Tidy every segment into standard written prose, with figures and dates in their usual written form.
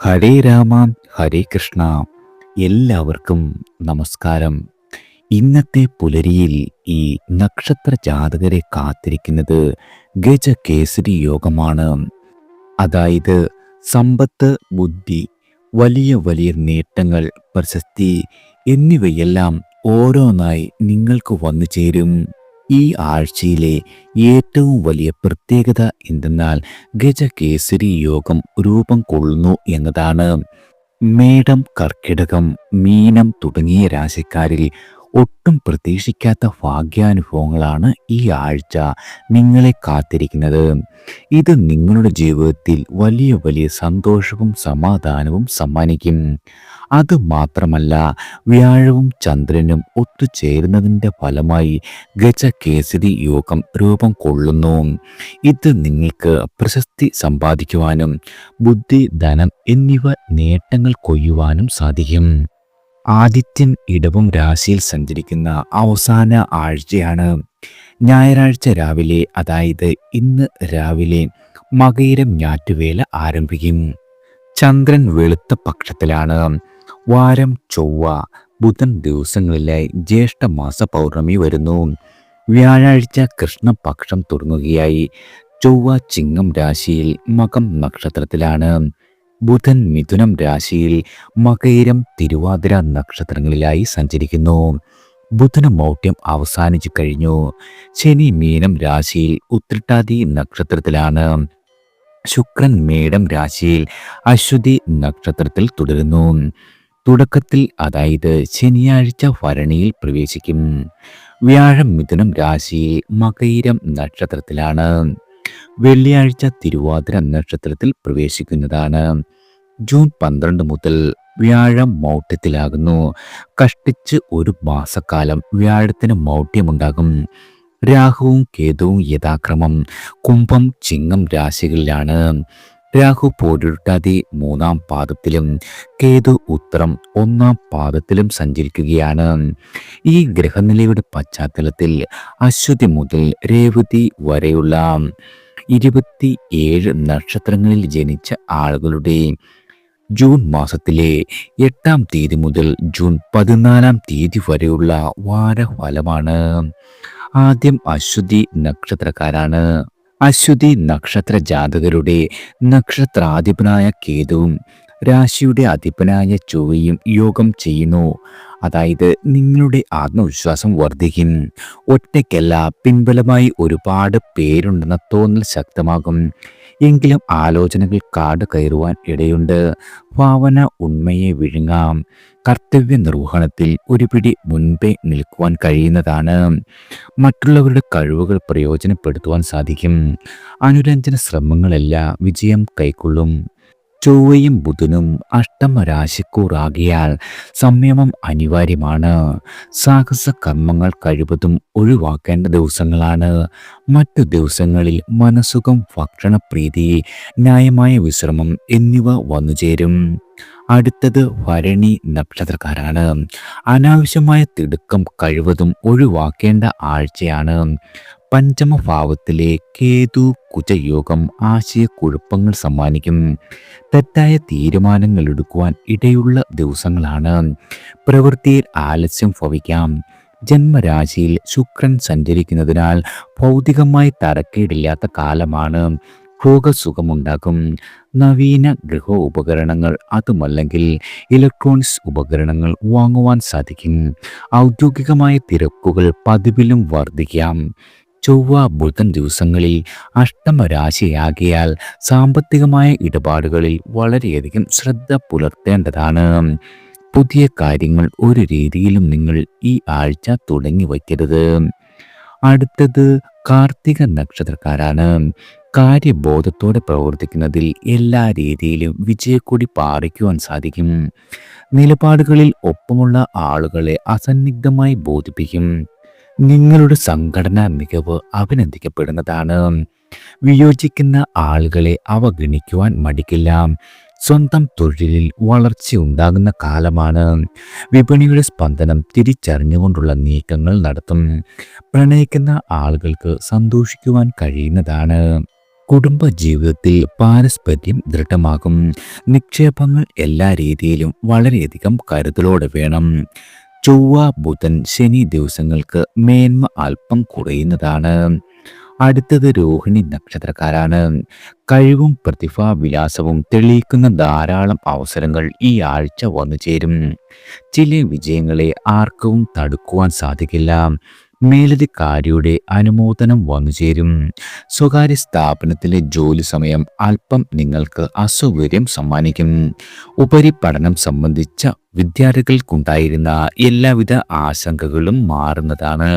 ഹരേ രാമ, ഹരേ കൃഷ്ണ. എല്ലാവർക്കും നമസ്കാരം. ഇന്നത്തെ പുലരിയിൽ ഈ നക്ഷത്ര ജാതകരെ കാത്തിരിക്കുന്നത് ഗജകേസരി യോഗമാണ്. അതായത് സമ്പത്ത്, ബുദ്ധി, വലിയ വലിയ നേട്ടങ്ങൾ, പ്രശസ്തി എന്നിവയെല്ലാം ഓരോന്നായി നിങ്ങൾക്ക് വന്നു ചേരും. ഈ ആഴ്ചയിലെ ഏറ്റവും വലിയ പ്രത്യേകത എന്തെന്നാൽ ഗജകേസരി യോഗം രൂപം കൊള്ളുന്നു എന്നതാണ്. മേടം, കർക്കിടകം, മീനം തുടങ്ങിയ രാശിക്കാരിൽ ഒട്ടും പ്രതീക്ഷിക്കാത്ത ഭാഗ്യാനുഭവങ്ങളാണ് ഈ ആഴ്ച നിങ്ങളെ കാത്തിരിക്കുന്നത്. ഇത് നിങ്ങളുടെ ജീവിതത്തിൽ വലിയ വലിയ സന്തോഷവും സമാധാനവും സമ്മാനിക്കും. അതുമാത്രമല്ല, വ്യാഴവും ചന്ദ്രനും ഒത്തുചേരുന്നതിൻ്റെ ഫലമായി ഗജകേസരി യോഗം രൂപം കൊള്ളുന്നു. ഇത് നിങ്ങൾക്ക് പ്രശസ്തി സമ്പാദിക്കുവാനും ബുദ്ധി, ധനം എന്നിവ നേട്ടങ്ങൾ കൊയ്യുവാനും സാധിക്കും. ആദിത്യൻ ഇടവം രാശിയിൽ സഞ്ചരിക്കുന്ന അവസാന ആഴ്ചയാണ്. ഞായറാഴ്ച രാവിലെ, അതായത് ഇന്ന് രാവിലെ മകയിരം ഞാറ്റുവേല ആരംഭിക്കും. ചന്ദ്രൻ വെളുത്ത പക്ഷത്തിലാണ്. വാരം ചൊവ്വ, ബുധൻ ദിവസങ്ങളിലായി ജ്യേഷ്ഠമാസ പൗർണമി വരുന്നു. വ്യാഴാഴ്ച കൃഷ്ണപക്ഷം തുടങ്ങുകയായി. ചൊവ്വ ചിങ്ങം രാശിയിൽ മകം നക്ഷത്രത്തിലാണ്. ബുധൻ മിഥുനം രാശിയിൽ മകയിരം, തിരുവാതിര നക്ഷത്രങ്ങളിലായി സഞ്ചരിക്കുന്നു. ബുധന മൗഢ്യം അവസാനിച്ചു കഴിഞ്ഞു. ശനി മീനം രാശിയിൽ ഉത്രട്ടാതി നക്ഷത്രത്തിലാണ്. ശുക്രൻ മേടം രാശിയിൽ അശ്വതി നക്ഷത്രത്തിൽ തുടരുന്നു. തുടക്കത്തിൽ, അതായത് ശനിയാഴ്ച ഭരണിയിൽ പ്രവേശിക്കും. വ്യാഴം മിഥുനം രാശിയിൽ മകയിരം നക്ഷത്രത്തിലാണ്. വെള്ളിയാഴ്ച തിരുവാതിര നക്ഷത്രത്തിൽ പ്രവേശിക്കുന്നതാണ്. ജൂൺ 12 മുതൽ വ്യാഴം മൗഢ്യത്തിലാകുന്നു. കഷ്ടിച്ച് ഒരു മാസക്കാലം വ്യാഴത്തിന് മൗഢ്യമുണ്ടാകും. രാഹുവും കേതുവും യഥാക്രമം കുംഭം, ചിങ്ങം രാശികളിലാണ്. രാഹു പൂരുരുട്ടാതി 3-ാം പാദത്തിലും കേതു ഉത്തരം 1-ാം പാദത്തിലും സഞ്ചരിക്കുകയാണ്. ഈ ഗ്രഹനിലയുടെ പശ്ചാത്തലത്തിൽ അശ്വതി മുതൽ രേവതി വരെയുള്ള 27 നക്ഷത്രങ്ങളിൽ ജനിച്ച ആളുകളുടെ ജൂൺ മാസത്തിലെ 8-ാം തീയതി മുതൽ ജൂൺ 14-ാം തീയതി വരെയുള്ള വാരഫലമാണ്. ആദ്യം അശ്വതി നക്ഷത്രക്കാരാണ്. അശ്വതി നക്ഷത്ര ജാതകരുടെ നക്ഷത്രാധിപനായ കേതുവും രാശിയുടെ അധിപനായ ചൊവ്വയും യോഗം ചെയ്യുന്നു. അതായത് നിങ്ങളുടെ ആത്മവിശ്വാസം വർദ്ധിക്കും. ഒറ്റയ്ക്കല്ല, പിൻബലമായി ഒരുപാട് പേരുണ്ടെന്ന തോന്നൽ ശക്തമാകും. എങ്കിലും ആലോചനകൾ കാട് കയറുവാൻ ഇടയുണ്ട്. ഭാവന ഉണ്മയെ വിഴുങ്ങാം. കർത്തവ്യ നിർവഹണത്തിൽ ഒരു പിടി മുൻപേ നിൽക്കുവാൻ കഴിയുന്നതാണ്. മറ്റുള്ളവരുടെ കഴിവുകൾ പ്രയോജനപ്പെടുത്തുവാൻ സാധിക്കും. അനുരഞ്ജന ശ്രമങ്ങളെല്ലാം വിജയം കൈക്കൊള്ളും. ചൊവ്വയും ബുധനും അഷ്ടമരാശിക്കൂറാകിയാൽ സംയമം അനിവാര്യമാണ്. സാഹസ കർമ്മങ്ങൾ കഴിവതും ഒഴിവാക്കേണ്ട ദിവസങ്ങളാണ്. മറ്റു ദിവസങ്ങളിൽ മനസുഖം, ഭക്ഷണപ്രീതി, ന്യായമായ വിശ്രമം എന്നിവ വന്നുചേരും. അടുത്തത് ഭരണി നക്ഷത്രക്കാരാണ്. അനാവശ്യമായ തിടുക്കം കഴിവതും ഒഴിവാക്കേണ്ട ആഴ്ചയാണ്. പഞ്ചമഭാവത്തിലെ കേതു കുജയോഗം ആശയക്കുഴപ്പങ്ങൾ സമ്മാനിക്കും. തെറ്റായ തീരുമാനങ്ങൾ എടുക്കുവാൻ ഇടയുള്ള ദിവസങ്ങളാണ്. പ്രവൃത്തിയിൽ ആലസ്യം ഭവിക്കാം. ജന്മരാശിയിൽ ശുക്രൻ സഞ്ചരിക്കുന്നതിനാൽ ഭൗതികമായി തരക്കേടില്ലാത്ത കാലമാണ്. ഭോഗസുഖമുണ്ടാകും. നവീന ഗൃഹ ഉപകരണങ്ങൾ, അതുമല്ലെങ്കിൽ ഇലക്ട്രോണിക്സ് ഉപകരണങ്ങൾ വാങ്ങുവാൻ സാധിക്കും. ഔദ്യോഗികമായ തിരക്കുകൾ പതിവിലും വർദ്ധിക്കാം. ചൊവ്വ ബുധൻ ദിവസങ്ങളിൽ അഷ്ടമരാശിയാകിയാൽ സാമ്പത്തികമായ ഇടപാടുകളിൽ വളരെയധികം ശ്രദ്ധ പുലർത്തേണ്ടതാണ്. പുതിയ കാര്യങ്ങൾ ഒരു രീതിയിലും നിങ്ങൾ ഈ ആഴ്ച തുടങ്ങി വയ്ക്കരുത്. അടുത്തത് കാർത്തിക നക്ഷത്രക്കാരാണ്. കാര്യബോധത്തോടെ പ്രവർത്തിക്കുന്നതിൽ എല്ലാ രീതിയിലും വിജയക്കൊടി പാറിക്കുവാൻ സാധിക്കും. നിലപാടുകളിൽ ഒപ്പമുള്ള ആളുകളെ അസന്നിഗ്ധമായി ബോധിപ്പിക്കും. നിങ്ങളുടെ സംഘടനാ മികവ് അഭിനന്ദിക്കപ്പെടുന്നതാണ്. വിയോജിക്കുന്ന ആളുകളെ അവഗണിക്കുവാൻ മടിക്കില്ല. സ്വന്തം തൊഴിലിൽ വളർച്ചയുണ്ടാകുന്ന കാലമാണ്. വിപണിയുടെ സ്പന്ദനം തിരിച്ചറിഞ്ഞുകൊണ്ടുള്ള നീക്കങ്ങൾ നടത്തും. പ്രണയിക്കുന്ന ആളുകൾക്ക് സന്തോഷിക്കുവാൻ കഴിയുന്നതാണ്. കുടുംബ ജീവിതത്തിൽ പാരസ്പര്യം ദൃഢമാകും. നിക്ഷേപങ്ങൾ എല്ലാ രീതിയിലും വളരെയധികം കരുതലോടെ വേണം. ചൊവ്വ, ബുധൻ, ശനി ദിവസങ്ങൾക്ക് മേന്മ അല്പം കുറയുന്നതാണ്. അടുത്തത് രോഹിണി നക്ഷത്രക്കാരാണ്. കഴിവും പ്രതിഭാവിലാസവും തെളിയിക്കുന്ന ധാരാളം അവസരങ്ങൾ ഈ ആഴ്ച വന്നു ചേരും. ചില വിജയങ്ങളെ ആർക്കും തടുക്കുവാൻ സാധിക്കില്ല. മേലധികാരിയുടെ അനുമോദനം വന്നു ചേരും. സ്വകാര്യ സ്ഥാപനത്തിലെ ജോലി സമയം അല്പം നിങ്ങൾക്ക് അസൗകര്യം സമ്മാനിക്കും. ഉപരിപഠനം സംബന്ധിച്ച വിദ്യാർത്ഥികൾക്കുണ്ടായിരുന്ന എല്ലാവിധ ആശങ്കകളും മാറുന്നതാണ്.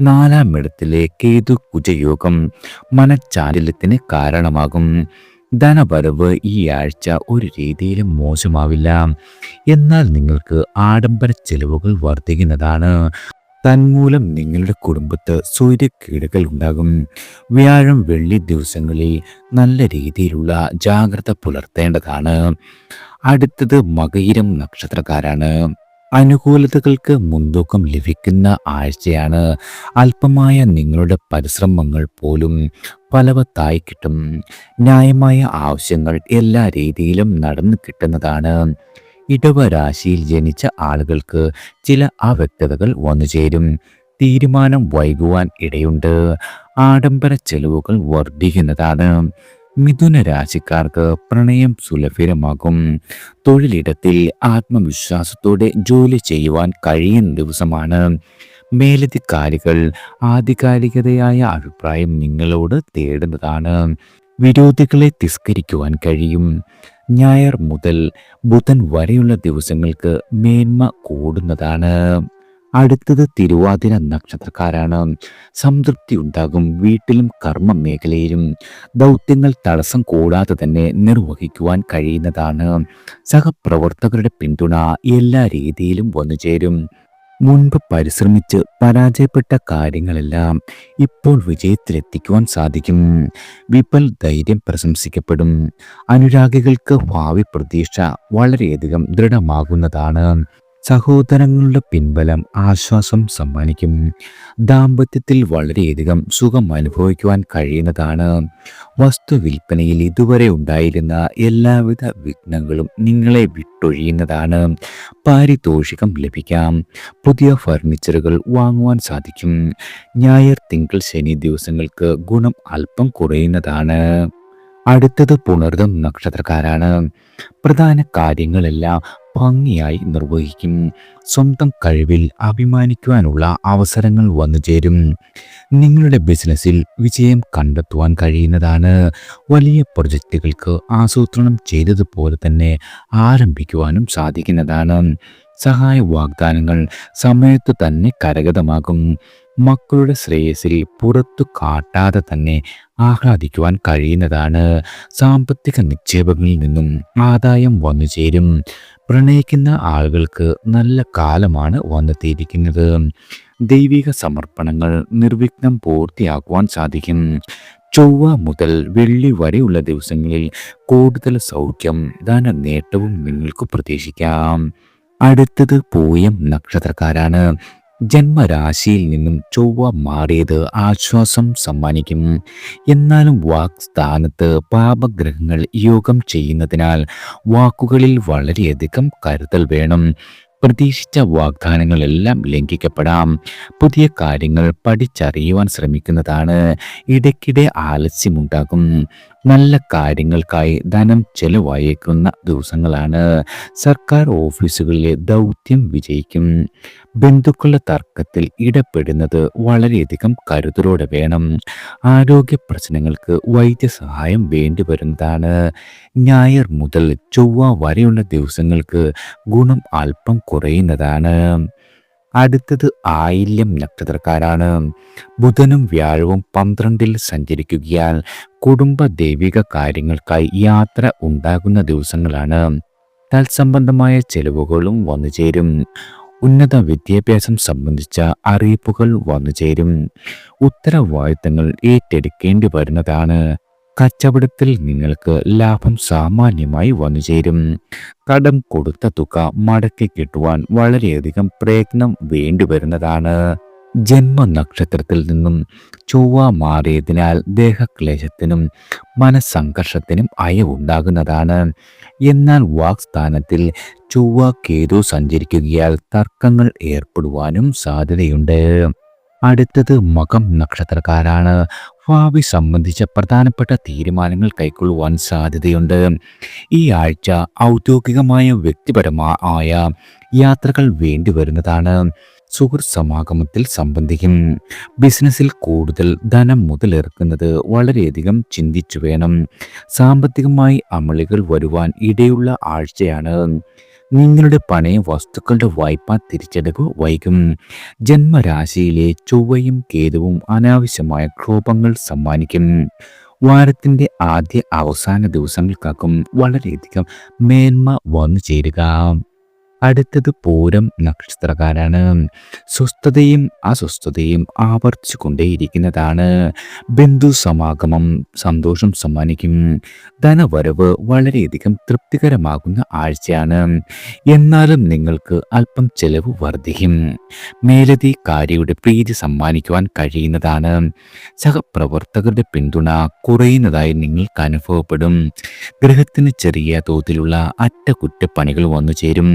നാലാം ഇടത്തിലെ കേതു കുജയോഗം മനഃചാഞ്ചല്യത്തിന് കാരണമാകും. ധനവരവ് ഈ ആഴ്ച ഒരു രീതിയിലും മോശമാവില്ല. എന്നാൽ നിങ്ങൾക്ക് ആഡംബര ചെലവുകൾ വർദ്ധിക്കുന്നതാണ്. തന്മൂലം നിങ്ങളുടെ കുടുംബത്ത് സൂര്യകേടുകൾ ഉണ്ടാകും. വ്യാഴം, വെള്ളി ദിവസങ്ങളിൽ നല്ല രീതിയിലുള്ള ജാഗ്രത പുലർത്തേണ്ടതാണ്. അടുത്തത് മകയിരം നക്ഷത്രക്കാരാണ്. അനുകൂലതകൾക്ക് മുൻതൂക്കം ലഭിക്കുന്ന ആഴ്ചയാണ്. അല്പമായ നിങ്ങളുടെ പരിശ്രമങ്ങൾ പോലും ഫലവത്തായി കിട്ടും. ന്യായമായ ആവശ്യങ്ങൾ എല്ലാ രീതിയിലും നടന്നു കിട്ടുന്നതാണ്. ഇടവരാശിയിൽ ജനിച്ച ആളുകൾക്ക് ചില അവ്യക്തതകൾ വന്നു ചേരും. തീരുമാനം വൈകുവാൻ ഇടയുണ്ട്. ആഡംബര ചെലവുകൾ വർദ്ധിക്കുന്നതാണ്. മിഥുന രാശിക്കാർക്ക് പ്രണയം സുലഭമാകും. തൊഴിലിടത്തിൽ ആത്മവിശ്വാസത്തോടെ ജോലി ചെയ്യുവാൻ കഴിയുന്ന ദിവസമാണ്. മേലധികാരികൾ ആധികാരികതയായ അഭിപ്രായം നിങ്ങളോട് തേടുന്നതാണ്. വിരോധികളെ തിരസ്കരിക്കുവാൻ കഴിയും. ഞായർ മുതൽ ബുധൻ വരെയുള്ള ദിവസങ്ങൾക്ക് മേന്മ കൂടുന്നതാണ്. അടുത്തത് തിരുവാതിര നക്ഷത്രക്കാരാണ്. സംതൃപ്തി ഉണ്ടാകും. വീട്ടിലും കർമ്മ മേഖലയിലും ദൗത്യങ്ങൾ തടസ്സം കൂടാതെ തന്നെ നിർവഹിക്കുവാൻ കഴിയുന്നതാണ്. സഹപ്രവർത്തകരുടെ പിന്തുണ എല്ലാ രീതിയിലും വന്നു ചേരും. മുൻപ് പരിശ്രമിച്ച് പരാജയപ്പെട്ട കാര്യങ്ങളെല്ലാം ഇപ്പോൾ വിജയത്തിലെത്തിക്കുവാൻ സാധിക്കും. വിപൽ ധൈര്യം പ്രശംസിക്കപ്പെടും. അനുരാഗികൾക്ക് ഭാവി പ്രതീക്ഷ വളരെയധികം ദൃഢമാകുന്നതാണ്. സഹോദരങ്ങളുടെ പിൻബലം ആശ്വാസം സമ്മാനിക്കും. ദാമ്പത്യത്തിൽ വളരെയധികം സുഖം അനുഭവിക്കുവാൻ കഴിയുന്നതാണ്. വസ്തു വിൽപ്പനയിൽ ഇതുവരെ ഉണ്ടായിരുന്ന എല്ലാവിധ വിഘ്നങ്ങളും നിങ്ങളെ വിട്ടൊഴിയുന്നതാണ്. പാരിതോഷികം ലഭിക്കാം. പുതിയ ഫർണിച്ചറുകൾ വാങ്ങുവാൻ സാധിക്കും. ഞായർ, തിങ്കൾ, ശനി ദിവസങ്ങൾക്ക് ഗുണം അല്പം കുറയുന്നതാണ്. അടുത്തത് പുണർദം നക്ഷത്രക്കാരാണ്. പ്രധാന കാര്യങ്ങളെല്ലാം ഭംഗിയായി നിർവഹിക്കും. സ്വന്തം കഴിവിൽ അഭിമാനിക്കുവാനുള്ള അവസരങ്ങൾ വന്നു ചേരും. നിങ്ങളുടെ ബിസിനസ്സിൽ വിജയം കണ്ടെത്തുവാൻ കഴിയുന്നതാണ്. വലിയ പ്രൊജക്റ്റുകൾക്ക് ആസൂത്രണം ചെയ്തതുപോലെ തന്നെ ആരംഭിക്കുവാനും സാധിക്കുന്നതാണ്. സഹായ വാഗ്ദാനങ്ങൾ സമയത്ത് തന്നെ കരഗതമാകും. മക്കളുടെ ശ്രേയസിൽ പുറത്തു കാട്ടാതെ തന്നെ ആഹ്ലാദിക്കുവാൻ കഴിയുന്നതാണ്. സാമ്പത്തിക നിക്ഷേപങ്ങളിൽ നിന്നും ആദായം വന്നു ചേരും. പ്രണയിക്കുന്ന ആളുകൾക്ക് നല്ല കാലമാണ് വന്നെത്തിയിരിക്കുന്നത്. ദൈവിക സമർപ്പണങ്ങൾ നിർവിഘ്നം പൂർത്തിയാക്കുവാൻ സാധിക്കും. ചൊവ്വ മുതൽ വെള്ളി വരെയുള്ള ദിവസങ്ങളിൽ കൂടുതൽ സൗഖ്യം, ധന നേട്ടവും നിങ്ങൾക്ക് പ്രതീക്ഷിക്കാം. അടുത്തത് പൂയം നക്ഷത്രക്കാരാണ്. ജന്മരാശിയിൽ നിന്നും ചൊവ്വ മാറിയത് ആശ്വാസം സമ്മാനിക്കും. എന്നാലും വാക് സ്ഥാനത്ത് പാപഗ്രഹങ്ങൾ യോഗം ചെയ്യുന്നതിനാൽ വാക്കുകളിൽ വളരെയധികം കരുതൽ വേണം. പ്രതീക്ഷിച്ച വാഗ്ദാനങ്ങളെല്ലാം ലംഘിക്കപ്പെടാം. പുതിയ കാര്യങ്ങൾ പഠിച്ചറിയുവാൻ ശ്രമിക്കുന്നതാണ്. ഇടയ്ക്കിടെ ആലസ്യമുണ്ടാകും. നല്ല കാര്യങ്ങൾക്കായി ധനം ചെലവഴിക്കുന്ന ദിവസങ്ങളാണ്. സർക്കാർ ഓഫീസുകളിലെ ദൗത്യം വിജയിക്കും. ബന്ധുക്കളുടെ തർക്കത്തിൽ ഇടപെടുന്നത് വളരെയധികം കരുതലോടെ വേണം. ആരോഗ്യ പ്രശ്നങ്ങൾക്ക് വൈദ്യസഹായം വേണ്ടിവരുന്നതാണ്. ഞായർ മുതൽ ചൊവ്വ വരെയുള്ള ദിവസങ്ങൾക്ക് ഗുണം അല്പം കുറയുന്നതാണ്. അടുത്തത് ആയില്യം നക്ഷത്രക്കാരാണ്. ബുധനും വ്യാഴവും 12-ൽ സഞ്ചരിക്കുകയാൽ കുടുംബ ദൈവിക കാര്യങ്ങൾക്കായി യാത്ര ഉണ്ടാകുന്ന ദിവസങ്ങളാണ്. തത്സംബന്ധമായ ചെലവുകളും വന്നു ചേരും. ഉന്നത വിദ്യാഭ്യാസം സംബന്ധിച്ച അറിയിപ്പുകൾ വന്നു ചേരും. ഉത്തരവാദിത്തങ്ങൾ ഏറ്റെടുക്കേണ്ടി വരുന്നതാണ്. കച്ചവടത്തിൽ നിങ്ങൾക്ക് ലാഭം സാമാന്യമായി വന്നു ചേരും. കടം കൊടുത്ത തുക മടക്കി കിട്ടുവാൻ വളരെയധികം പ്രയത്നം വേണ്ടിവരുന്നതാണ്. ജന്മനക്ഷത്രത്തിൽ നിന്നും ചൊവ്വ മാറിയതിനാൽ ദേഹക്ലേശത്തിനും മനസ്സംഘർഷത്തിനും അയവുണ്ടാകുന്നതാണ്. എന്നാൽ വാക്സ്ഥാനത്തിൽ ചൊവ്വ കേതു സഞ്ചരിക്കുകയാൽ തർക്കങ്ങൾ ഏർപ്പെടുവാനും സാധ്യതയുണ്ട്. അടുത്തത് മകം നക്ഷത്രക്കാരാണ്. ഭാവി സംബന്ധിച്ച പ്രധാനപ്പെട്ട തീരുമാനങ്ങൾ കൈക്കൊള്ളുവാൻ സാധ്യതയുണ്ട്. ഈ ആഴ്ച ഔദ്യോഗികമായ വ്യക്തിപരമായ യാത്രകൾ വേണ്ടിവരുന്നതാണ്. സുഹൃത്ത് സമാഗമത്തിൽ സംബന്ധിക്കും. ബിസിനസ്സിൽ കൂടുതൽ ധനം മുതലെടുക്കുന്നത് വളരെയധികം ചിന്തിച്ചു വേണം. സാമ്പത്തികമായി അമളികൾ വരുവാൻ ഇടയുള്ള ആഴ്ചയാണ്. നിങ്ങളുടെ പണയ വസ്തുക്കളുടെ വായ്പ തിരിച്ചടവ് വൈകും. ജന്മരാശിയിലെ ചൊവ്വയും കേതുവും അനാവശ്യമായ ക്ഷോഭങ്ങൾ സമ്മാനിക്കും. വാരത്തിന്റെ ആദ്യ അവസാന ദിവസങ്ങൾക്കാക്കും വളരെയധികം മേന്മ വന്നു ചേരുക. അടുത്തത് പൂരം നക്ഷത്രക്കാരാണ്. സ്വസ്ഥതയും അസ്വസ്ഥതയും ആവർത്തിച്ചു കൊണ്ടേയിരിക്കുന്നതാണ്. ബന്ധു സമാഗമം സന്തോഷം സമ്മാനിക്കും. ധനവരവ് വളരെയധികം തൃപ്തികരമാകുന്ന ആഴ്ചയാണ്. എന്നാലും നിങ്ങൾക്ക് അല്പം ചെലവ് വർദ്ധിക്കും. മേലധികാരിയുടെ പ്രീതി സമ്മാനിക്കുവാൻ കഴിയുന്നതാണ്. സഹപ്രവർത്തകരുടെ പിന്തുണ കുറയുന്നതായി നിങ്ങൾക്ക് അനുഭവപ്പെടും. ഗൃഹത്തിന് ചെറിയ തോതിലുള്ള അറ്റകുറ്റപ്പണികൾ വന്നു ചേരും.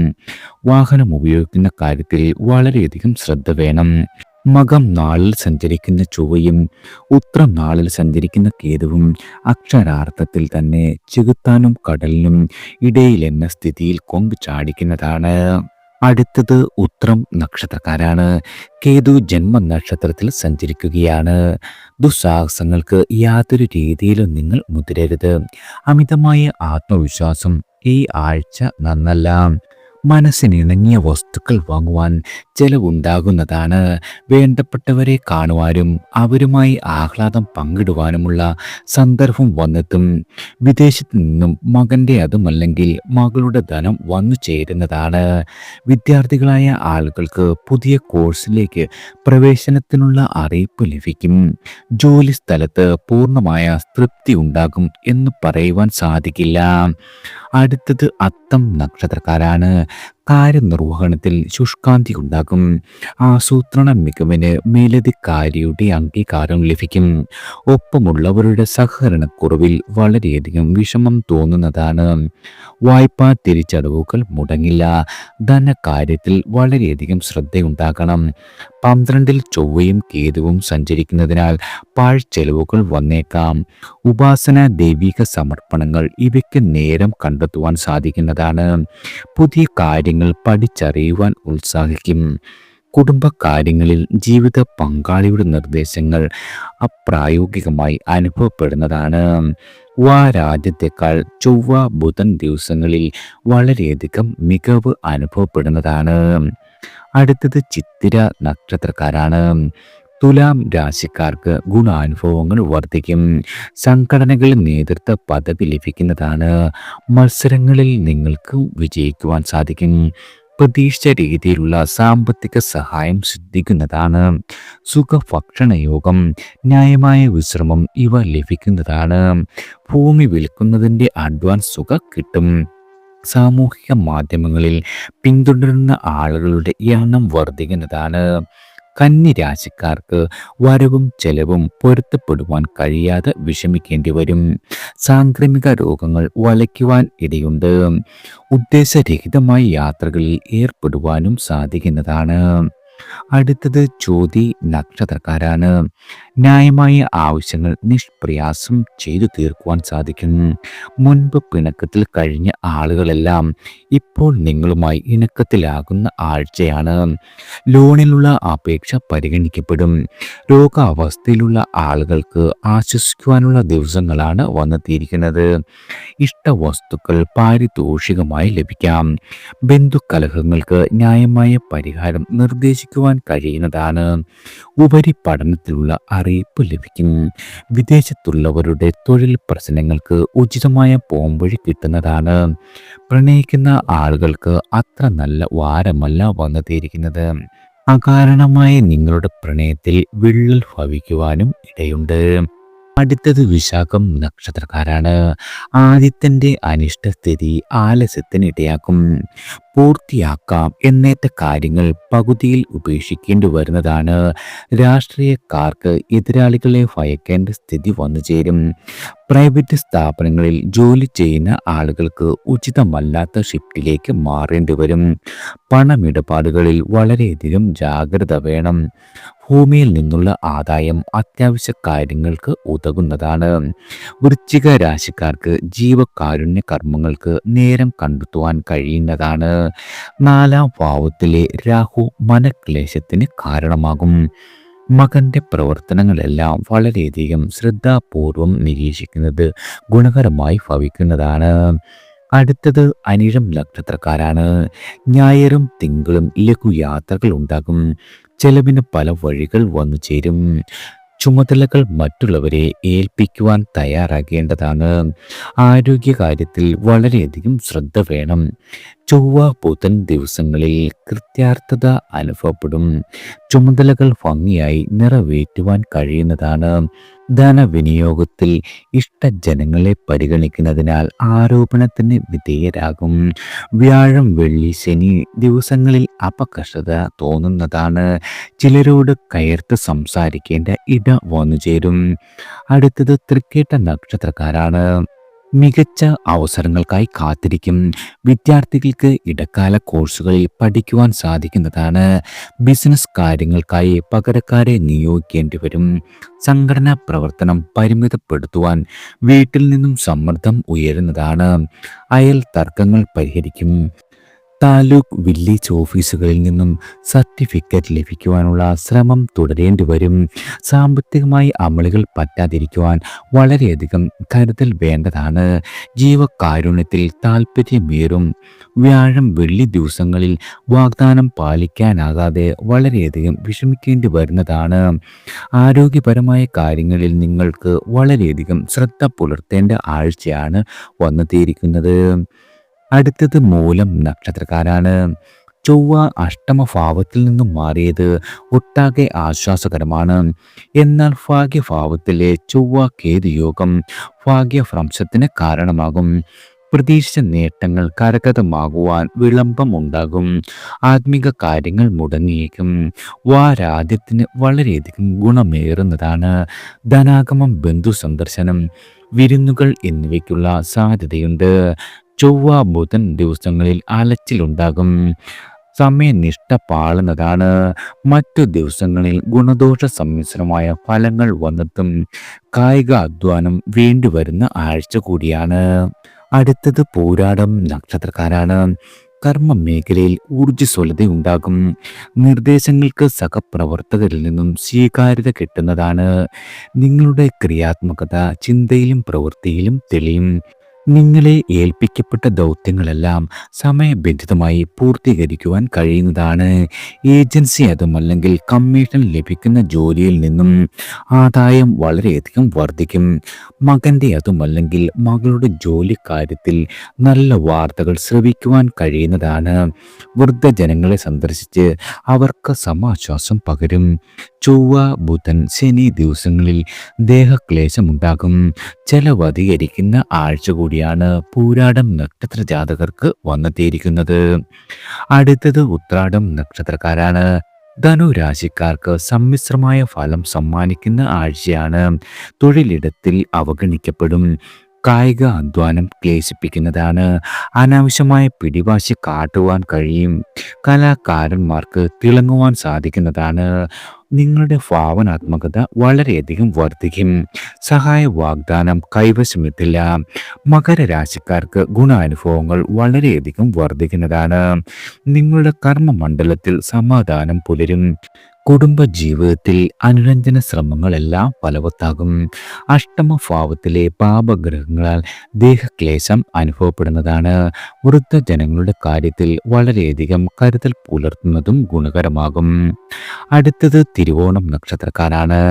വാഹനം ഉപയോഗിക്കുന്ന കാര്യത്തിൽ വളരെയധികം ശ്രദ്ധ വേണം. മകം നാളിൽ സഞ്ചരിക്കുന്ന ചൊവ്വയും ഉത്രം നാളിൽ സഞ്ചരിക്കുന്ന കേതുവും അക്ഷരാർത്ഥത്തിൽ തന്നെ ചെകുത്താനും കടലിനും ഇടയിലെന്ന സ്ഥിതിയിൽ കൊമ്പ് ചാടിക്കുന്നതാണ്. അടുത്തത് ഉത്രം നക്ഷത്രക്കാരാണ്. കേതു ജന്മനക്ഷത്രത്തിൽ സഞ്ചരിക്കുകയാണ്. ദുസ്സാഹസങ്ങൾക്ക് യാതൊരു രീതിയിലും നിങ്ങൾ മുതിരരുത്. അമിതമായ ആത്മവിശ്വാസം ഈ ആഴ്ച നന്നല്ല. മനസ്സിനിണങ്ങിയ വസ്തുക്കൾ വാങ്ങുവാൻ ചെലവുണ്ടാകുന്നതാണ്. വേണ്ടപ്പെട്ടവരെ കാണുവാനും അവരുമായി ആഹ്ലാദം പങ്കിടുവാനുമുള്ള സന്ദർഭം വന്നെത്തും. വിദേശത്ത് നിന്നും മകൻ്റെ അതുമല്ലെങ്കിൽ മകളുടെ ധനം വന്നു ചേരുന്നതാണ്. വിദ്യാർത്ഥികളായ ആളുകൾക്ക് പുതിയ കോഴ്സിലേക്ക് പ്രവേശനത്തിനുള്ള അറിയിപ്പ് ലഭിക്കും. ജോലി സ്ഥലത്ത് പൂർണ്ണമായ തൃപ്തി ഉണ്ടാകും എന്ന് പറയുവാൻ സാധിക്കില്ല. അടുത്തത് അത്തം നക്ഷത്രക്കാരാണ്. കാര്യനിർവഹണത്തിൽ ശുഷ്കാന്തി ഉണ്ടാകും. ആസൂത്രണ മികവിന് മേലധികാരിയുടെ അംഗീകാരം ലഭിക്കും. ഒപ്പമുള്ളവരുടെ സഹകരണക്കുറവിൽ വളരെയധികം വിഷമം തോന്നുന്നതാണ്. വായ്പാ തിരിച്ചടവുകൾ മുടങ്ങില്ല. ധനകാര്യത്തിൽ വളരെയധികം ശ്രദ്ധയുണ്ടാകണം. 12-ൽ ചൊവ്വയും കേതുവും സഞ്ചരിക്കുന്നതിനാൽ പാഴ്ചെലവുകൾ വന്നേക്കാം. ഉപാസന, ദൈവിക സമർപ്പണങ്ങൾ ഇവയ്ക്ക് നേരം കണ്ടെത്തുവാൻ സാധിക്കുന്നതാണ്. പുതിയ കാര്യങ്ങൾ പഠിച്ചറിയുവാൻ ഉത്സാഹിക്കും. കുടുംബകാര്യങ്ങളിൽ ജീവിത പങ്കാളിയുടെ നിർദ്ദേശങ്ങൾ അപ്രായോഗികമായി അനുഭവപ്പെടുന്നതാണ്. വാരാദ്യത്തെക്കാൾ ചൊവ്വ ബുധൻ ദിവസങ്ങളിൽ വളരെയധികം മികവ് അനുഭവപ്പെടുന്നതാണ്. അടുത്തത് ചിത്തിര നക്ഷത്രക്കാരാണ്. തുലാം രാശിക്കാർക്ക് ഗുണാനുഭവങ്ങൾ വർദ്ധിക്കും. സംഘടനകളിൽ നേതൃത്വ പദവി ലഭിക്കുന്നതാണ്. മത്സരങ്ങളിൽ നിങ്ങൾക്ക് വിജയിക്കുവാൻ സാധിക്കും. പ്രതീക്ഷിച്ച രീതിയിലുള്ള സാമ്പത്തിക സഹായം സിദ്ധിക്കുന്നതാണ്. സുഖഭക്ഷണ യോഗം, ന്യായമായ വിശ്രമം ഇവ ലഭിക്കുന്നതാണ്. ഭൂമി വിൽക്കുന്നതിൻ്റെ അഡ്വാൻസ് തുക കിട്ടും. സാമൂഹിക മാധ്യമങ്ങളിൽ പിന്തുടരുന്ന ആളുകളുടെ എണ്ണം വർദ്ധിക്കുന്നതാണ്. കന്നി രാശിക്കാർക്ക് വരവും ചെലവും പൊരുത്തപ്പെടുവാൻ കഴിയാതെ വിഷമിക്കേണ്ടി വരും. സാംക്രമിക രോഗങ്ങൾ വലയ്ക്കുവാൻ ഇടയുണ്ട്. ഉദ്ദേശരഹിതമായ യാത്രകളിൽ ഏർപ്പെടുവാനും സാധിക്കുന്നതാണ്. അടുത്തത് ചോതി നക്ഷത്രക്കാരാണ്. ന്യായമായ ആവശ്യങ്ങൾ നിഷ്പ്രയാസം ചെയ്തു തീർക്കുവാൻ സാധിക്കും. മുൻപ് പിണക്കത്തിൽ കഴിഞ്ഞ ആളുകളെല്ലാം ഇപ്പോൾ നിങ്ങളുമായി ഇണക്കത്തിലാകുന്ന ആഴ്ചയാണ്. ലോണിലുള്ള അപേക്ഷ പരിഗണിക്കപ്പെടും. രോഗാവസ്ഥയിലുള്ള ആളുകൾക്ക് ആശ്വസിക്കുവാനുള്ള ദിവസങ്ങളാണ് വന്നെത്തിയിരിക്കുന്നത്. ഇഷ്ടവസ്തുക്കൾ പാരിതോഷികമായി ലഭിക്കാം. ബന്ധുകലഹങ്ങൾക്ക് ന്യായമായ പരിഹാരം നിർദ്ദേശിക്കുവാൻ കഴിയുന്നതാണ്. ഉപരിപഠനത്തിലുള്ള അറിയിപ്പ് ലഭിക്കും. വിദേശത്തുള്ളവരുടെ തൊഴിൽ പ്രശ്നങ്ങൾക്ക് ഉചിതമായ പോംവഴി കിട്ടുന്നതാണ്. പ്രണയിക്കുന്ന ആളുകൾക്ക് അത്ര നല്ല വാരമല്ല വന്നെത്തിയിരിക്കുന്നത്. അകാരണമായി നിങ്ങളുടെ പ്രണയത്തിൽ വിള്ളൽ ഭവിക്കുവാനും ഇടയുണ്ട്. അടുത്തത് വിശാഖം നക്ഷത്രക്കാരാണ്. ആദിത്യന്റെ അനിഷ്ടസ്ഥിതി ആലസ്യത്തിന് ഇടയാക്കും. പൂർത്തിയാക്കാം എന്നേറ്റ കാര്യങ്ങൾ പകുതിയിൽ ഉപേക്ഷിക്കേണ്ടി വരുന്നതാണ്. രാഷ്ട്രീയക്കാർക്ക് എതിരാളികളെ ഭയക്കേണ്ട സ്ഥിതി വന്നു ചേരും. പ്രൈവറ്റ് സ്ഥാപനങ്ങളിൽ ജോലി ചെയ്യുന്ന ആളുകൾക്ക് ഉചിതമല്ലാത്ത ഷിഫ്റ്റിലേക്ക് മാറേണ്ടി വരും. പണമിടപാടുകളിൽ വളരെയധികം ജാഗ്രത വേണം. ഭൂമിയിൽ നിന്നുള്ള ആദായം അത്യാവശ്യ കാര്യങ്ങൾക്ക് ഉതകുന്നതാണ്. വൃശ്ചിക രാശിക്കാർക്ക് ജീവകാരുണ്യ കർമ്മങ്ങൾക്ക് നേരം കണ്ടെത്തുവാൻ കഴിയുന്നതാണ്. 4-ാം ഭാവത്തിലെ രാഹു മനക്ലേശത്തിന് കാരണമാകും. മകന്റെ പ്രവർത്തനങ്ങളെല്ലാം വളരെയധികം ശ്രദ്ധാപൂർവം നിരീക്ഷിക്കുന്നത് ഗുണകരമായി ഭവിക്കുന്നതാണ്. അടുത്തത് അനിഴം നക്ഷത്രക്കാരാണ്. ഞായറും തിങ്കളും ലഘുയാത്രകൾ ഉണ്ടാകും. ചെലവിന് പല വഴികൾ വന്നു ചേരും. ചുമതലകൾ മറ്റുള്ളവരെ ഏൽപ്പിക്കുവാൻ തയ്യാറാകേണ്ടതാണ്. ആരോഗ്യകാര്യത്തിൽ വളരെയധികം ശ്രദ്ധ വേണം. ചൊവ്വ ബുധൻ ദിവസങ്ങളിൽ കൃത്യാർത്ഥത അനുഭവപ്പെടും. ചുമതലകൾ ഭംഗിയായി നിറവേറ്റുവാൻ കഴിയുന്നതാണ്. ധനവിനിയോഗത്തിൽ ഇഷ്ടജനങ്ങളെ പരിഗണിക്കുന്നതിനാൽ ആരോപണത്തിന് വിധേയരാകും. വ്യാഴം വെള്ളി ശനി ദിവസങ്ങളിൽ അപകർഷത തോന്നുന്നതാണ്. ചിലരോട് കയർത്ത് സംസാരിക്കേണ്ട ഇട വന്നു ചേരും. അടുത്തത് തൃക്കേട്ട നക്ഷത്രക്കാരാണ്. മികച്ച അവസരങ്ങൾക്കായി കാത്തിരിക്കും. വിദ്യാർത്ഥികൾക്ക് ഇടക്കാല കോഴ്സുകളിൽ പഠിക്കുവാൻ സാധിക്കുന്നതാണ്. ബിസിനസ് കാര്യങ്ങൾക്കായി പകരക്കാരെ നിയോഗിക്കേണ്ടി വരും. സംഘടനാ പ്രവർത്തനം പരിമിതപ്പെടുത്തുവാൻ വീട്ടിൽ നിന്നും സമ്മർദ്ദം ഉയരുന്നതാണ്. അയൽ തർക്കങ്ങൾ പരിഹരിക്കും. താലൂക്ക് വില്ലേജ് ഓഫീസുകളിൽ നിന്നും സർട്ടിഫിക്കറ്റ് ലഭിക്കുവാനുള്ള ശ്രമം തുടരേണ്ടി വരും. സാമ്പത്തികമായി അമളികൾ പറ്റാതിരിക്കുവാൻ വളരെയധികം കരുതൽ വേണ്ടതാണ്. ജീവകാരുണ്യത്തിൽ താല്പര്യമേറും. വ്യാഴം വെള്ളി ദിവസങ്ങളിൽ വാഗ്ദാനം പാലിക്കാനാകാതെ വളരെയധികം വിഷമിക്കേണ്ടി വരുന്നതാണ്. ആരോഗ്യപരമായ കാര്യങ്ങളിൽ നിങ്ങൾക്ക് വളരെയധികം ശ്രദ്ധ പുലർത്തേണ്ട ആഴ്ചയാണ് വന്നെത്തിയിരിക്കുന്നത്. അടുത്തത് മൂലം നക്ഷത്രക്കാരാണ്. ചൊവ്വ അഷ്ടമഭാവത്തിൽ നിന്നും മാറിയത് ഒട്ടാകെ ആശ്വാസകരമാണ്. എന്നാൽ ഭാഗ്യഭാവത്തിലെ ചൊവ്വ കേതു യോഗം ഭാഗ്യഭ്രംശത്തിന് കാരണമാകും. പ്രതീക്ഷിച്ച നേട്ടങ്ങൾ കരഗതമാകുവാൻ വിളംബം ഉണ്ടാകും. ആത്മിക കാര്യങ്ങൾ മുടങ്ങിയേക്കും. വാരാദ്യത്തിന് വളരെയധികം ഗുണമേറുന്നതാണ്. ധനാഗമം, ബന്ധു സന്ദർശനം, വിരുന്നുകൾ എന്നിവയ്ക്കുള്ള സാധ്യതയുണ്ട്. ചൊവ്വ ബുധൻ ദിവസങ്ങളിൽ അലച്ചിലുണ്ടാകും. സമയനിഷ്ഠ പാളുന്നതാണ്. മറ്റു ദിവസങ്ങളിൽ ഗുണദോഷ സമ്മിശ്രമായ ഫലങ്ങൾ വന്നെത്തും. കായിക അധ്വാനം വേണ്ടിവരുന്ന ആഴ്ച കൂടിയാണ്. അടുത്തത് പോരാടം നക്ഷത്രക്കാരാണ്. കർമ്മ മേഖലയിൽ ഊർജ്ജസ്വലത ഉണ്ടാകും. നിർദ്ദേശങ്ങൾക്ക് സഹപ്രവർത്തകരിൽ നിന്നും സ്വീകാര്യത കിട്ടുന്നതാണ്. നിങ്ങളുടെ ക്രിയാത്മകത ചിന്തയിലും പ്രവൃത്തിയിലും തെളിയും. നിങ്ങളെ ഏൽപ്പിക്കപ്പെട്ട ദൗത്യങ്ങളെല്ലാം സമയബന്ധിതമായി പൂർത്തീകരിക്കുവാൻ കഴിയുന്നതാണ്. ഏജൻസി അതുമല്ലെങ്കിൽ കമ്മീഷൻ ലഭിക്കുന്ന ജോലിയിൽ നിന്നും ആദായം വളരെയധികം വർദ്ധിക്കും. മകൻ്റെ അതുമല്ലെങ്കിൽ മകളുടെ ജോലിക്കാര്യത്തിൽ നല്ല വാർത്തകൾ ശ്രവിക്കുവാൻ കഴിയുന്നതാണ്. വൃദ്ധജനങ്ങളെ സന്ദർശിച്ച് അവർക്ക് സമാശ്വാസം പകരും. ചൊവ്വ ബുധൻ ശനി ദിവസങ്ങളിൽ ദേഹക്ലേശമുണ്ടാകും. ചെലവധികരിക്കുന്ന ആഴ്ച കൂടിയാണ് പൂരാടം നക്ഷത്ര ജാതകർക്ക് വന്നെത്തിയിരിക്കുന്നത്. അടുത്തത് ഉത്രാടം നക്ഷത്രക്കാരാണ്. ധനുരാശിക്കാർക്ക് സമ്മിശ്രമായ ഫലം സമ്മാനിക്കുന്ന ആഴ്ചയാണ്. തൊഴിലിടത്തിൽ അവഗണിക്കപ്പെടും. കായിക അധ്വാനം ക്ലേശിപ്പിക്കുന്നതാണ്. അനാവശ്യമായ പിടിവാശി കാട്ടുവാൻ കഴിയും. കലാകാരന്മാർക്ക് തിളങ്ങുവാൻ സാധിക്കുന്നതാണ്. നിങ്ങളുടെ ഭാവനാത്മകത വളരെയധികം വർദ്ധിക്കും. സഹായ വാഗ്ദാനം കൈവശമെത്തില്ല. മകരരാശിക്കാർക്ക് ഗുണാനുഭവങ്ങൾ വളരെയധികം വർദ്ധിക്കുന്നതാണ്. നിങ്ങളുടെ കർമ്മമണ്ഡലത്തിൽ സമാധാനം പുലരും. കുടുംബജീവിതത്തിൽ അനുരഞ്ജന ശ്രമങ്ങളെല്ലാം ഫലവത്താകും. അഷ്ടമഭാവത്തിലെ പാപഗ്രഹങ്ങളാൽ ദേഹക്ലേശം അനുഭവപ്പെടുന്നതാണ്. വൃദ്ധജനങ്ങളുടെ കാര്യത്തിൽ വളരെയധികം കരുതൽ പുലർത്തുന്നതും ഗുണകരമാകും. അടുത്തത് തിരുവോണം നക്ഷത്രക്കാരാണ്.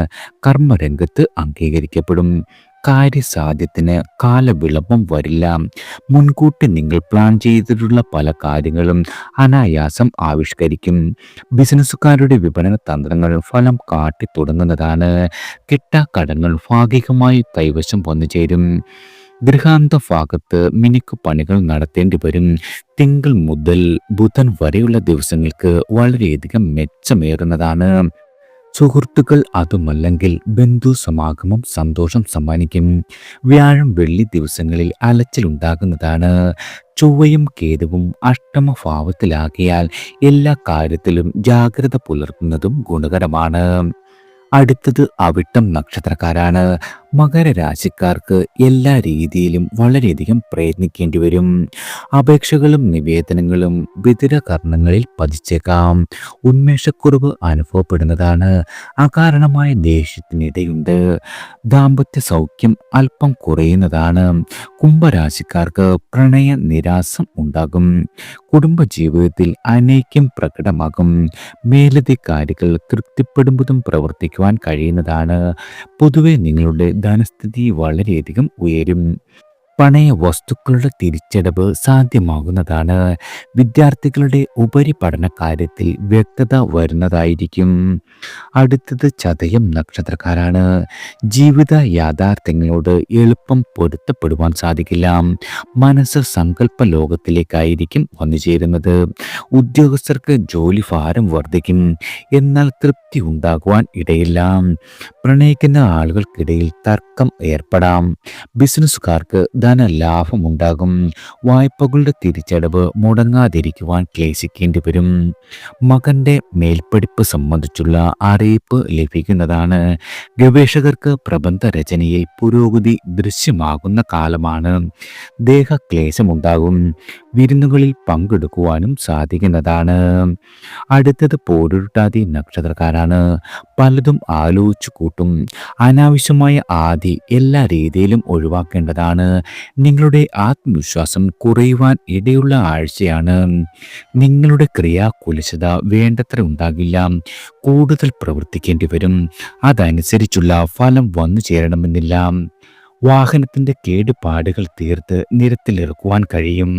കർമ്മരംഗത്ത് അംഗീകരിക്കപ്പെടും. കാര്യസാധ്യത്തിന് കാലവിളംബം വരില്ല. മുൻകൂട്ടി നിങ്ങൾ പ്ലാൻ ചെയ്തിട്ടുള്ള പല കാര്യങ്ങളും അനായാസം ആവിഷ്കരിക്കും. ബിസിനസ്സുകാരുടെ വിപണന തന്ത്രങ്ങൾ ഫലം കാട്ടി തുടങ്ങുന്നതാണ്. കിട്ടാക്കടങ്ങൾ ഭാഗികമായി കൈവശം വന്നു ചേരും. ഗൃഹാന്ത ഭാഗത്ത് മിനുക്കുപണികൾ നടത്തേണ്ടി വരും. തിങ്കൾ മുതൽ ബുധൻ വരെയുള്ള ദിവസങ്ങൾക്ക് വളരെയധികം മെച്ചമേറുന്നതാണ്. സുഹൃത്തുക്കൾ അതുമല്ലെങ്കിൽ ബന്ധു സമാഗമം സന്തോഷം സമ്മാനിക്കും. വ്യാഴം വെള്ളി ദിവസങ്ങളിൽ അലച്ചിലുണ്ടാകുന്നതാണ്. ചൊവ്വയും കേതുവും അഷ്ടമഭാവത്തിലാകിയാൽ എല്ലാ കാര്യത്തിലും ജാഗ്രത പുലർത്തുന്നതും ഗുണകരമാണ്. അടുത്തത് അവിട്ടം നക്ഷത്രക്കാരാണ്. മകരരാശിക്കാർക്ക് എല്ലാ രീതിയിലും വളരെയധികം പ്രയത്നിക്കേണ്ടി വരും. അപേക്ഷകളും നിവേദനങ്ങളും വിതുരകർണങ്ങളിൽ പതിച്ചേക്കാം. ഉന്മേഷക്കുറവ് അനുഭവപ്പെടുന്നതാണ്. അകാരണമായ ദേഷ്യത്തിനിടയുണ്ട്. ദാമ്പത്യ സൗഖ്യം അല്പം കുറയുന്നതാണ്. കുംഭരാശിക്കാർക്ക് പ്രണയ നിരാസം ഉണ്ടാകും. കുടുംബജീവിതത്തിൽ അനൈക്യം പ്രകടമാകും. മേലധികാരികൾ തൃപ്തിപ്പെടുമ്പോഴും പ്രവർത്തിക്കുവാൻ കഴിയുന്നതാണ്. പൊതുവെ നിങ്ങളുടെ ധനസ്ഥിതി വളരെയധികം ഉയരും. പണയ വസ്തുക്കളുടെ തിരിച്ചടവ് സാധ്യമാകുന്നതാണ്. വിദ്യാർത്ഥികളുടെ ഉപരിപഠന കാര്യത്തിൽ വ്യക്തത വരുന്നതായിരിക്കും. അടുത്തത് ചതയം നക്ഷത്രക്കാരാണ്. ജീവിത യാഥാർത്ഥ്യങ്ങളോട് എളുപ്പം പൊരുത്തപ്പെടുവാൻ സാധിക്കില്ല. മനസ്സ് സങ്കല്പ ലോകത്തിലേക്കായിരിക്കും വന്നു ചേരുന്നത്. ഉദ്യോഗസ്ഥർക്ക് ജോലി ഭാരം വർദ്ധിക്കും. എന്നാൽ തൃപ്തി ഉണ്ടാകുവാൻ ഇടയില്ല. പ്രണയിക്കുന്ന ആളുകൾക്കിടയിൽ തർക്കം ഏർപ്പെടാം. ബിസിനസ്സുകാർക്ക് ധനലാഭമുണ്ടാകും. വായ്പകളുടെ തിരിച്ചടവ് മുടങ്ങാതിരിക്കുവാൻ ക്ലേശിക്കേണ്ടി വരും. മകന്റെ മേൽപ്പടിപ്പ് സംബന്ധിച്ചുള്ള അറിയിപ്പ് ലഭിക്കുന്നതാണ്. ഗവേഷകർക്ക് പ്രബന്ധ രചനയിൽ പുരോഗതി ദൃശ്യമാകുന്ന കാലമാണ്. ദേഹക്ലേശമുണ്ടാകും. വിരുന്നുകളിൽ പങ്കെടുക്കുവാനും സാധിക്കുന്നതാണ്. അടുത്തത് പോരുരുട്ടാതി നക്ഷത്രക്കാരാണ്. പലതും ആലോചിച്ചു കൂട്ടും. അനാവശ്യമായ ആദി എല്ലാ രീതിയിലും ഒഴിവാക്കേണ്ടതാണ്. നിങ്ങളുടെ ആത്മവിശ്വാസം കുറയുവാൻ ഇടയുള്ള ആഴ്ചയാണ്. നിങ്ങളുടെ ക്രിയാകുലശത വേണ്ടത്ര ഉണ്ടാകില്ല. കൂടുതൽ പ്രവർത്തിക്കേണ്ടി വരും. അതനുസരിച്ചുള്ള ഫലം വന്നു ചേരണമെന്നില്ല. വാഹനത്തിന്റെ കേടുപാടുകൾ തീർത്ത് നിരത്തിലിറക്കുവാൻ കഴിയും.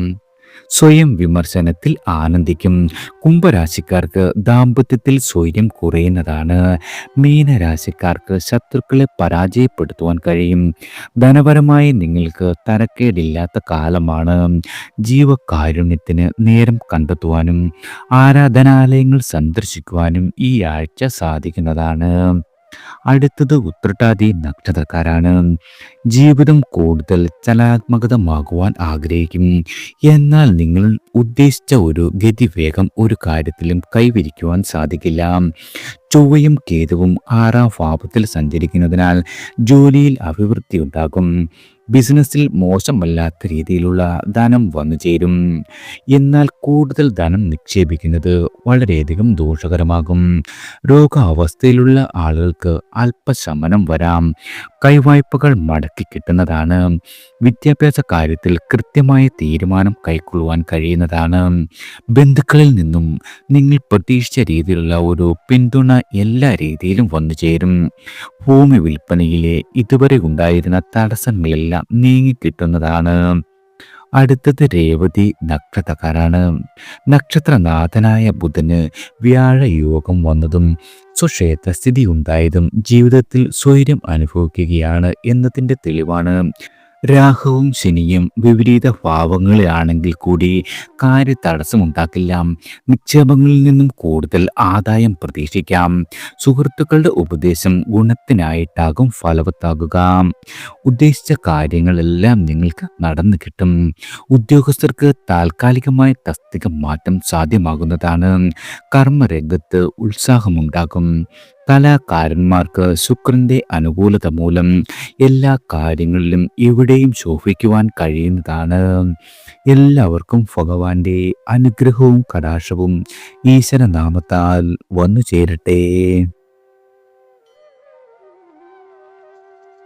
സ്വയം വിമർശനത്തിൽ ആനന്ദിക്കും. കുംഭരാശിക്കാർക്ക് ദാമ്പത്യത്തിൽ സ്വൈര്യം കുറയുന്നതാണ്. മീനരാശിക്കാർക്ക് ശത്രുക്കളെ പരാജയപ്പെടുത്തുവാൻ കഴിയും. ധനപരമായി നിങ്ങൾക്ക് തരക്കേടില്ലാത്ത കാലമാണ്. ജീവകാരുണ്യത്തിന് നേരം കണ്ടെത്തുവാനും ആരാധനാലയങ്ങൾ സന്ദർശിക്കുവാനും ഈ ആഴ്ച സാധിക്കുന്നതാണ്. അടുത്തത് ഉത്രട്ടാതി നക്ഷത്രക്കാരാണ്. ജീവിതം കൂടുതൽ ചലനാത്മകമാകുവാൻ ആഗ്രഹിക്കും. എന്നാൽ നിങ്ങൾ ഉദ്ദേശിച്ച ഒരു ഗതിവേഗം ഒരു കാര്യത്തിലും കൈവരിക്കുവാൻ സാധിക്കില്ല. ചൊവ്വയും കേതുവും 6ാം ഭാവത്തിൽ സഞ്ചരിക്കുന്നതിനാൽ ജോലിയിൽ അഭിവൃദ്ധി ഉണ്ടാകും. ബിസിനസ്സിൽ മോശമല്ലാത്ത രീതിയിലുള്ള ധനം വന്നു ചേരും. എന്നാൽ കൂടുതൽ ധനം നിക്ഷേപിക്കുന്നത് വളരെയധികം ദോഷകരമാകും. രോഗാവസ്ഥയിലുള്ള ആളുകൾക്ക് അല്പശമനം വരാം. കൈവായ്പകൾ മടക്കി കിട്ടുന്നതാണ്. വിദ്യാഭ്യാസ കാര്യത്തിൽ കൃത്യമായ തീരുമാനം കൈക്കൊള്ളുവാൻ കഴിയുന്നതാണ്. ബന്ധുക്കളിൽ നിന്നും നിങ്ങൾ പ്രതീക്ഷിച്ച രീതിയിലുള്ള ഒരു പിന്തുണ എല്ലാ രീതിയിലും വന്നു ചേരും. ഭൂമി വിൽപ്പനയിലെ ഇതുവരെ ഉണ്ടായിരുന്ന തടസ്സങ്ങളെല്ലാം നീങ്ങിക്കിട്ടുന്നതാണ്. അടുത്തത് രേവതി നക്ഷത്രക്കാരാണ്. നക്ഷത്രനാഥനായ ബുധന് വ്യാഴയോഗം വന്നതും സ്വക്ഷേത്രസ്ഥിതി ഉണ്ടായതും ജീവിതത്തിൽ സ്വൈര്യം അനുഭവിക്കുകയാണ് എന്നതിൻ്റെ തെളിവാണ്. രാഹുവും ശനിയും വിപരീത ഭാവങ്ങളിലാണെങ്കിൽ കൂടി കാര്യ തടസ്സമുണ്ടാക്കില്ല. നിക്ഷേപങ്ങളിൽ നിന്നും കൂടുതൽ ആദായം പ്രതീക്ഷിക്കാം. സുഹൃത്തുക്കളുടെ ഉപദേശം ഗുണത്തിനായിട്ടാകും ഫലവത്താകുക. ഉദ്ദേശിച്ച കാര്യങ്ങളെല്ലാം നിങ്ങൾക്ക് നടന്നു കിട്ടും. ഉദ്യോഗസ്ഥർക്ക് താൽക്കാലികമായ തസ്തിക മാറ്റം സാധ്യമാകുന്നതാണ്. കർമ്മരംഗത്ത് ഉത്സാഹമുണ്ടാകും. കലാകാരന്മാർക്ക് ശുക്രന്റെ അനുകൂലത മൂലം എല്ലാ കാര്യങ്ങളിലും എവിടെയും ശോഭിക്കുവാൻ കഴിയുന്നതാണ്. എല്ലാവർക്കും ഭഗവാന്റെ അനുഗ്രഹവും കടാക്ഷവും ഈശ്വരനാമത്താൽ വന്നു ചേരട്ടെ.